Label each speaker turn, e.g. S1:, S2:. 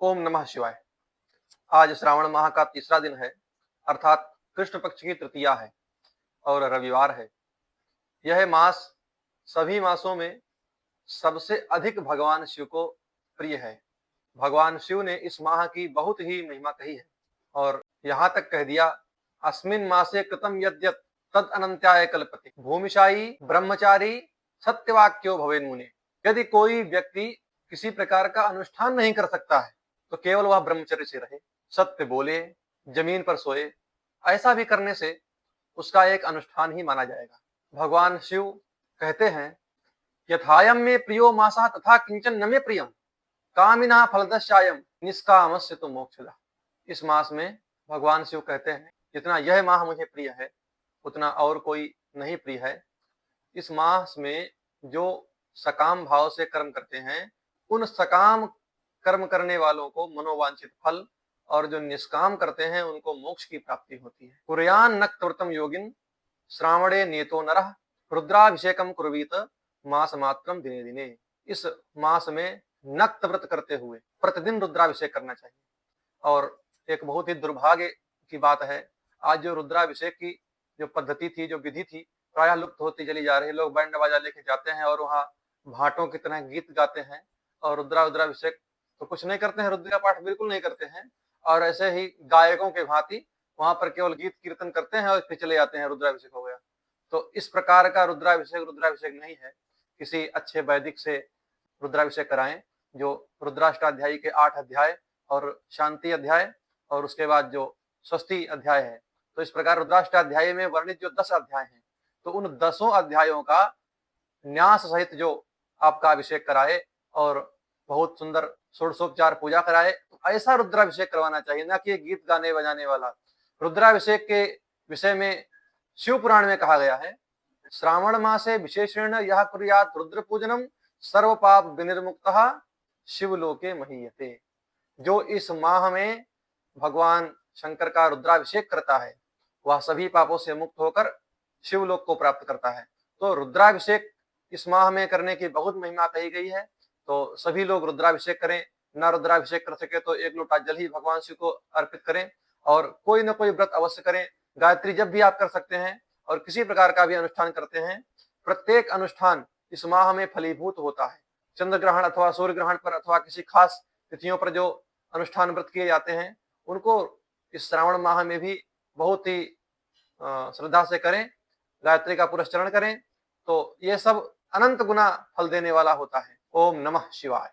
S1: ओम नमः शिवाय। आज श्रावण माह का तीसरा दिन है, अर्थात कृष्ण पक्ष की तृतीया है और रविवार है। यह मास सभी मासों में सबसे अधिक भगवान शिव को प्रिय है। भगवान शिव ने इस माह की बहुत ही महिमा कही है और यहाँ तक कह दिया, अस्मिन मासे कृतम यद्यत् तद अनंत्याय कल्पते भूमिशायी ब्रह्मचारी सत्यवाक्यो भवेन मुने। यदि कोई व्यक्ति किसी प्रकार का अनुष्ठान नहीं कर सकता है तो केवल वह ब्रह्मचर्य से रहे, सत्य बोले, जमीन पर सोए। ऐसा भी करने से उसका एक अनुष्ठान ही माना जाएगा। भगवान शिव कहते हैं, यथायम में प्रियो मासा तथा किंचन न में प्रियम कामिना फलदश्चायम निष्कामस्य तो मोक्षदा। इस मास में भगवान शिव कहते हैं, जितना यह माह मुझे प्रिय है उतना और कोई नहीं प्रिय है। इस मास में जो सकाम भाव से कर्म करते हैं, उन सकाम कर्म करने वालों को मनोवांछित फल, और जो निष्काम करते हैं उनको मोक्ष की प्राप्ति होती है। कुर्यान नक्तव्रतम योगिन श्रावणे नियतो नरः रुद्राभिषेकम कुर्वीत मास मात्रम दिने दिने। इस मास में नक्त व्रत करते हुए प्रतिदिन रुद्राभिषेक करना चाहिए। और एक बहुत ही दुर्भाग्य की बात है, आज जो रुद्राभिषेक की जो पद्धति थी, जो विधि थी, प्रायः लुप्त होती चली जा रही है। लोग बैंड बाजा लेके जाते हैं और वहाँ भाटों की तरह गीत गाते हैं और रुद्राभिषेक तो कुछ नहीं करते हैं, रुद्र का पाठ बिल्कुल नहीं करते हैं, और ऐसे ही गायकों के भांति वहां पर केवल गीत कीर्तन करते हैं और फिर चले जाते हैं, रुद्राभिषेक हो गया। तो इस प्रकार का रुद्राभिषेक नहीं है। किसी अच्छे वैदिक से रुद्राभिषेक कराएं, जो रुद्राष्टाध्यायी के 8 अध्याय और शांति अध्याय और उसके बाद जो स्वस्ति अध्याय है। तो इस प्रकार रुद्राष्टाध्यायी में वर्णित जो 10 अध्याय हैं, तो उन 10 अध्यायों का न्यास सहित जो आपका अभिषेक कराए और बहुत सुंदर षोडशोपचार पूजा कराए, तो ऐसा रुद्राभिषेक करवाना चाहिए, ना कि गीत गाने बजाने वाला। रुद्राभिषेक के विषय में शिव पुराण में कहा गया है, श्रावण मासे विशेषण यह कुर्यात रुद्र पूजनम सर्व पाप विनिर्मुक्तः शिवलोके महीयते। जो इस माह में भगवान शंकर का रुद्राभिषेक करता है वह सभी पापों से मुक्त होकर शिवलोक को प्राप्त करता है। तो रुद्राभिषेक इस माह में करने की बहुत महिमा कही गई है। तो सभी लोग रुद्राभिषेक करें। ना रुद्राभिषेक कर सके तो 1 लोटा जल ही भगवान शिव को अर्पित करें और कोई ना कोई व्रत अवश्य करें। गायत्री जब भी आप कर सकते हैं और किसी प्रकार का भी अनुष्ठान करते हैं, प्रत्येक अनुष्ठान इस माह में फलीभूत होता है। चंद्र ग्रहण अथवा सूर्य ग्रहण पर अथवा किसी खास तिथियों पर जो अनुष्ठान व्रत किए जाते हैं, उनको इस श्रावण माह में भी बहुत ही श्रद्धा से करें, गायत्री का पुरस्चरण करें, तो ये सब अनंत गुना फल देने वाला होता है। ओम नमः शिवाय।